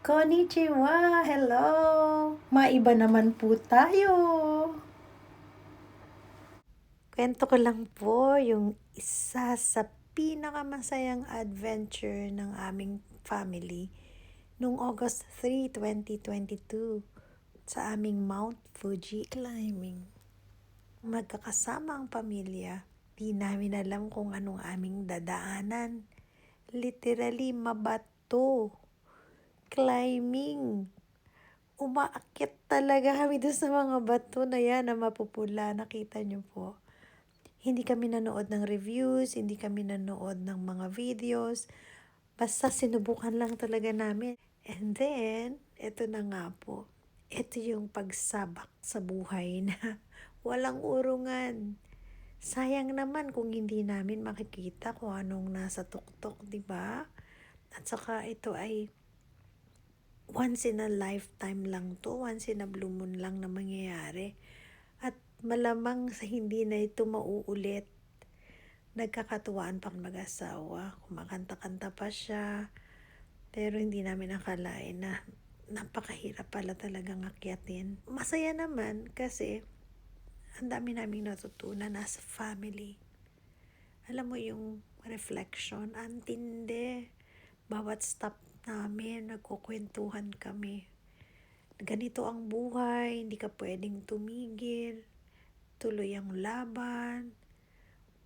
Konnichiwa! Hello! Maiba naman po tayo. Kwento ko lang po yung isa sa pinakamasayang adventure ng aming family noong August 3, 2022 sa aming Mount Fuji climbing. Magkakasama ang pamilya. Di namin alam kung anong aming dadaanan. Literally, mabato. Climbing. Umaakyat talaga kami doon sa mga bato na yan na mapupula. Nakita niyo po. Hindi kami nanood ng reviews, hindi kami nanood ng mga videos. Basta sinubukan lang talaga namin. And then, eto na nga po. Ito yung pagsabak sa buhay na walang urungan. Sayang naman kung hindi namin makikita kung anong nasa tuktok, di ba? At saka ito ay once in a lifetime lang to, once in a blue moon lang na mangyayari. At malamang sa hindi na ito mauulit. Nagkakatuwaan pang mag-asawa, kumakanta-kanta pa siya. Pero hindi namin akalain na napakahirap pala talagang akyatin. Masaya naman kasi ang dami naming natutunan as a family. Alam mo yung reflection, ang tindi. Bawat stop namin, nagkukwentuhan kami. Ganito ang buhay, hindi ka pwedeng tumigil. Tuloy ang laban.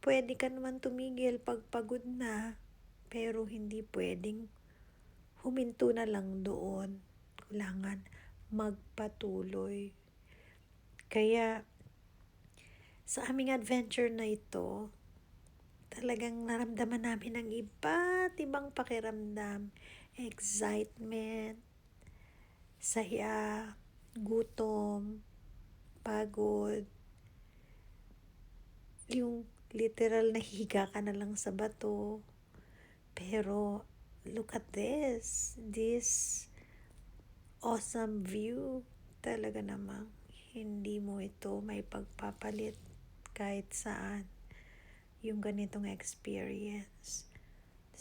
Pwede ka naman tumigil pag pagod na, pero hindi pwedeng huminto na lang doon. Kailangan magpatuloy. Kaya sa aming adventure na ito, talagang naramdaman namin ang iba't ibang pakiramdam. Excitement, saya, gutom, pagod. Yung literal na higa ka na lang sa bato. Pero look at this awesome view. Talaga namang hindi mo ito may pagpapalit kahit saan. Yung ganitong experience.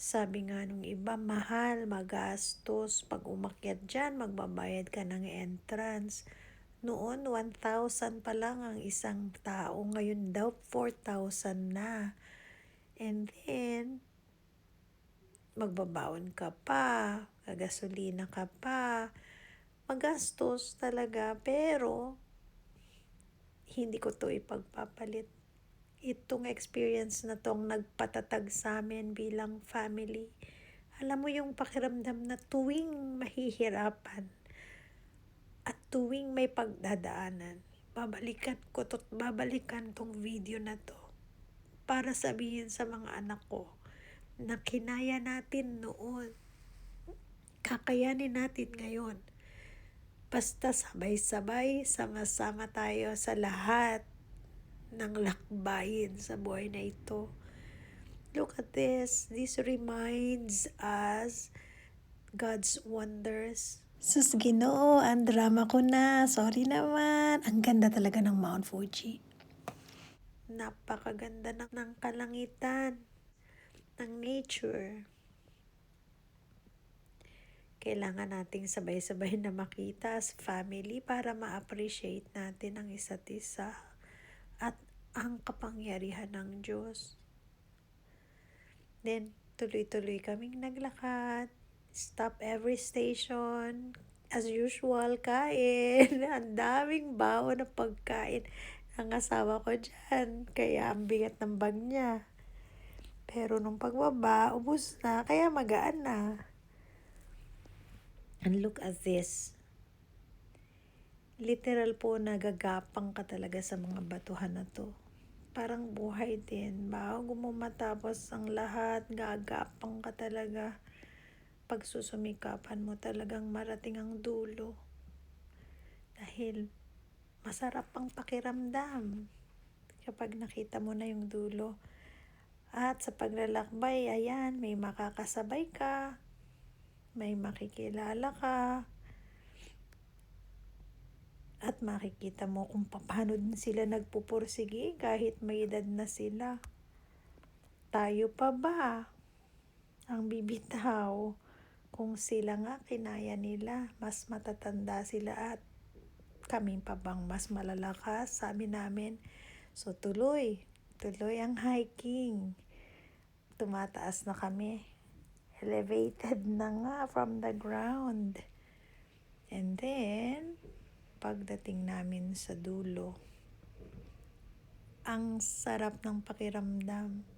Sabi nga nung iba, mahal, magastos. Pag umakyat dyan, magbabayad ka ng entrance. Noon, 1,000 pa lang ang isang tao. Ngayon daw, 4,000 na. And then, magbabaon ka pa, gagasolina ka pa. Magastos talaga, pero hindi ko to ipagpapalit. Itong experience na tong nagpatatag sa amin bilang family. Alam mo yung pakiramdam na tuwing mahihirapan at tuwing may pagdadaanan, babalikan tong video na to para sabihin sa mga anak ko na kinaya natin noon, kakayanin natin ngayon. Basta sabay-sabay, sama-sama tayo sa lahat ng lakbayin sa buhay na ito. Look at this. This reminds us God's wonders. Sus Ginoo, ang drama ko na. Sorry naman. Ang ganda talaga ng Mount Fuji. Napakaganda ng kalangitan, ng nature. Kailangan nating sabay-sabay na makita as family para ma-appreciate natin ang isa't isa at ang kapangyarihan ng Diyos. Then, tuloy-tuloy kaming naglakad. Stop every station. As usual, kain. Ang daming baon na pagkain ang asawa ko dyan. Kaya ang bigat ng bag niya. Pero nung pagbaba, ubos na. Kaya magaan na. And look at this. Literal po, nagagapang ka talaga sa mga batuhan na to. Parang buhay din. Bago mo matapos ang lahat, gagapang ka talaga. Pag susumikapan mo talagang marating ang dulo. Dahil masarap ang pakiramdam kapag nakita mo na yung dulo. At sa paglalakbay, ayan, may makakasabay ka. May makikilala ka. At makikita mo kung paano din sila nagpupursige kahit may edad na sila. Tayo pa ba ang bibitaw kung sila nga kinaya nila, mas matatanda sila at kami pa bang mas malalakas, sabi namin. So tuloy ang hiking. Tumataas na kami. Elevated na nga from the ground. And then, pagdating namin sa dulo, ang sarap ng pakiramdam.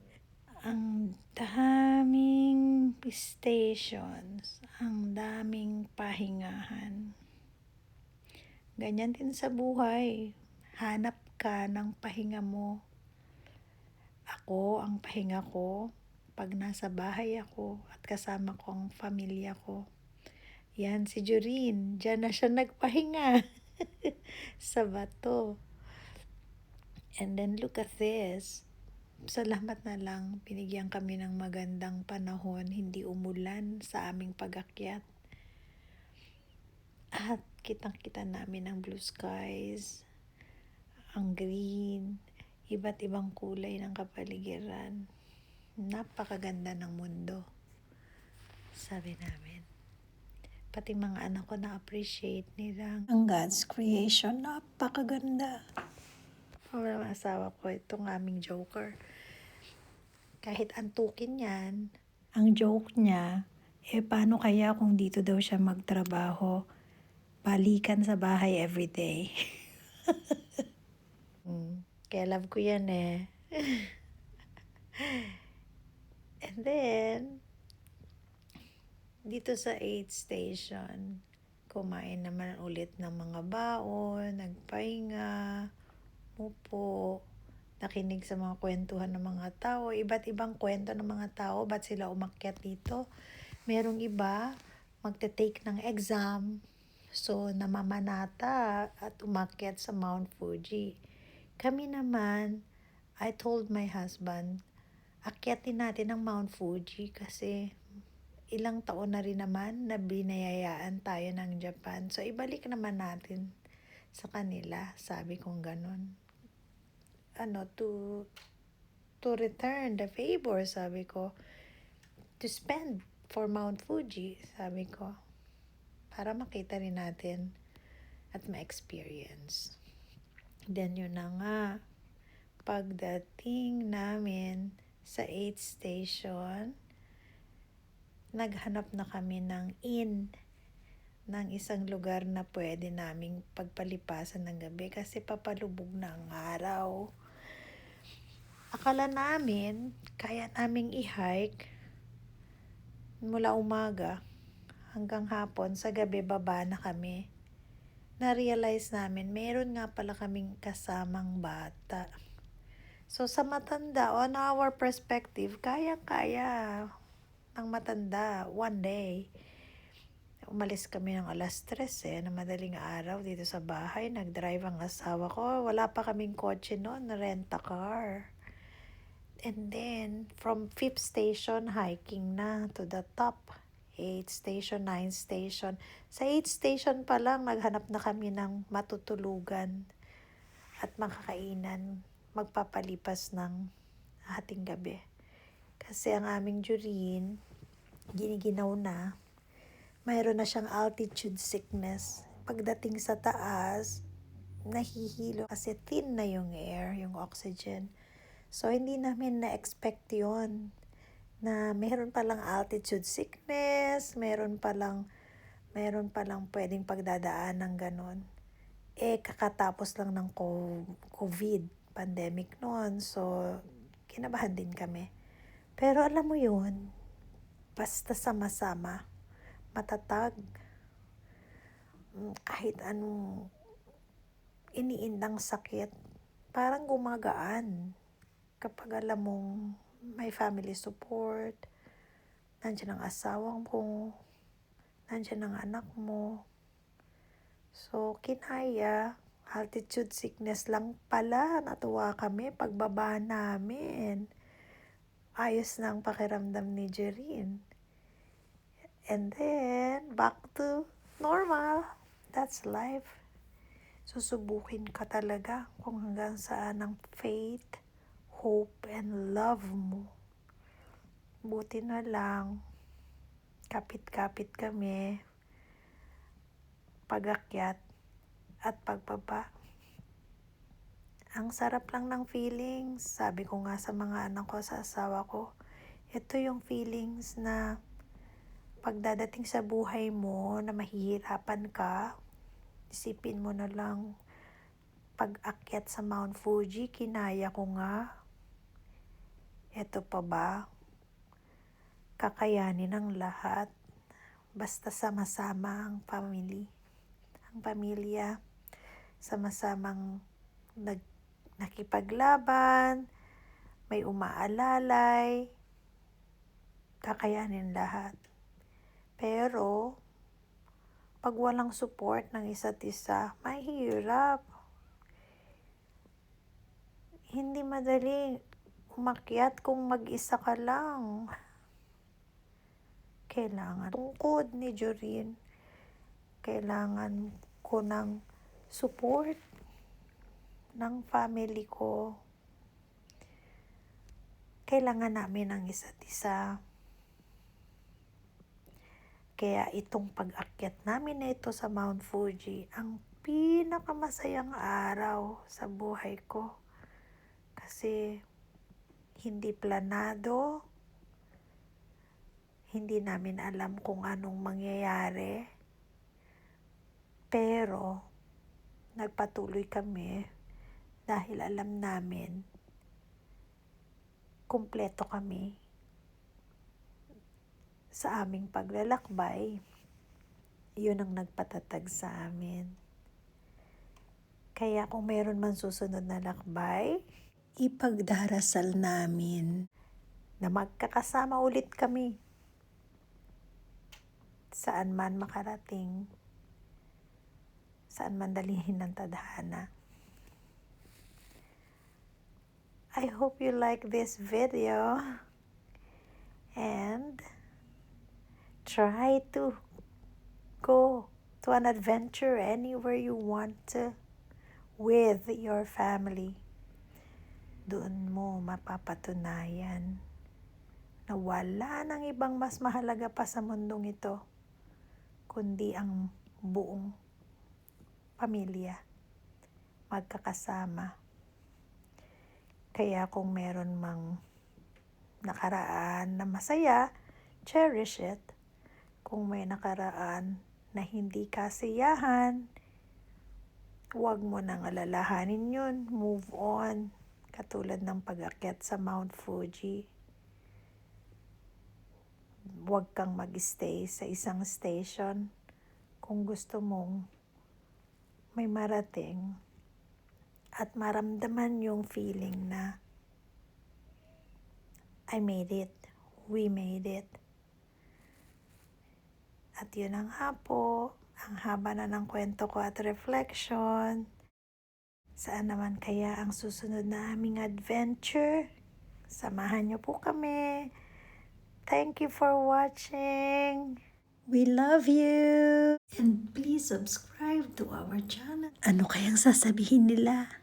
Ang daming stations, ang daming pahingahan. Ganyan din sa buhay. Hanap ka ng pahinga mo. Ako, ang pahinga ko, pag nasa bahay ako at kasama ko ang pamilya ko. Yan, si Jorin, dyan na siya nagpahinga sa bato. And then look at this. Salamat na lang, binigyan kami ng magandang panahon, hindi umulan sa aming pag-akyat. At kitang-kita namin ang blue skies, ang green, iba't ibang kulay ng kapaligiran. Napakaganda ng mundo, sabi namin. Pati mga anak ko na-appreciate nila ang God's creation, napakaganda. Wala ang asawa ko, itong aming joker. Kahit antukin yan, ang joke niya, paano kaya kung dito daw siya magtrabaho? Balikan sa bahay everyday. Kaya love ko yan eh. And then, dito sa 8th station, kumain naman ulit ng mga baon, nagpahinga, upo, nakinig sa mga kwentuhan ng mga tao, iba't ibang kwento ng mga tao, ba't sila umakyat dito. Merong iba, magte-take ng exam, so namamanata at umakyat sa Mount Fuji. Kami naman, I told my husband, akyatin natin ang Mount Fuji kasi ilang taon na rin naman na binayayaan tayo ng Japan. So ibalik naman natin sa kanila, sabi kong ganun. To return the favor, sabi ko. To spend for Mount Fuji, sabi ko. Para makita rin natin at ma-experience. Then yun na nga, pagdating namin sa 8th station, naghanap na kami ng inn, ng isang lugar na pwede naming pagpalipasan ng gabi kasi papalubog na ang araw. Akala namin, kaya naming i-hike mula umaga hanggang hapon, sa gabi baba na kami. Na-realize namin, meron nga pala kaming kasamang bata. So sa matanda, on our perspective, kaya-kaya ng matanda, one day. Umalis kami ng alas 3 na madaling araw dito sa bahay. Nag-drive ang asawa ko. Wala pa kaming kotse noon, rent a car. And then, from 5th station, hiking na to the top. 8th station, 9th station. Sa 8th station pa lang, naghanap na kami ng matutulugan at makakainan. Magpapalipas ng ating gabi. Kasi ang aming Jorin, giniginaw na. Mayroon na siyang altitude sickness. Pagdating sa taas, nahihilo kasi thin na yung air, yung oxygen. So, hindi namin na-expect yun na meron palang altitude sickness, meron palang pwedeng pagdadaan ng ganon. Kakatapos lang ng COVID pandemic noon. So, kinabahan din kami. Pero alam mo yun, basta sama-sama, matatag, kahit anong iniindang sakit, parang gumagaan. Kapag alam mong may family support, nandiyan ang asawang mo, nandiyan ang anak mo. So, kinaya, altitude sickness lang pala, natuwa kami pagbaba namin. Ayos na ang pakiramdam ni Jorin. And then, back to normal. That's life. Susubukin ka talaga kung hanggang saan ang faith, hope, and love mo. Buti na lang, Kapit-kapit kami, pag-akyat at pagbaba. Ang sarap lang ng feelings. Sabi ko nga sa mga anak ko, sa asawa ko, ito yung feelings na pagdadating sa buhay mo na mahihirapan ka, isipin mo na lang, pag-akyat sa Mount Fuji, kinaya ko nga. Ito pa ba? Kakayanin ang lahat. Basta sama-sama ang pamilya, sama-samang nakipaglaban, may umaalalay, kakayanin lahat. Pero, pag walang support ng isa't isa, mahirap. Hindi madali umakyat kung mag-isa ka lang. Kailangan tungkod ni Jorin. Kailangan ko ng support ng family ko. Kailangan namin ang isa't isa. Kaya itong pag-akyat namin na ito sa Mount Fuji, ang pinakamasayang araw sa buhay ko. Kasi hindi planado, hindi namin alam kung anong mangyayari. Pero, nagpatuloy kami dahil alam namin, kumpleto kami sa aming paglalakbay. Yun ang nagpatatag sa amin. Kaya kung meron man susunod na lakbay, ipagdarasal namin na magkakasama ulit kami. Saan man makarating, saan man dalhin ng tadhana. I hope you like this video and try to go to an adventure anywhere you want to with your family. Doon mo mapapatunayan na wala nang ibang mas mahalaga pa sa mundong ito kundi ang buong pamilya magkakasama. Kaya kung meron mang nakaraan na masaya, cherish it. Kung may nakaraan na hindi kasiyahan, huwag mo nang alalahanin yun. Move on. Katulad ng pag-akyat sa Mount Fuji. Huwag kang mag-stay sa isang station kung gusto mong may marating at maramdaman yung feeling na I made it, we made it. At yun ang po, ang haba na ng kwento ko at reflection. Saan naman kaya ang susunod na aming adventure? Samahan niyo po kami. Thank you for watching. We love you. And please subscribe to our channel. Ano kayang sasabihin nila?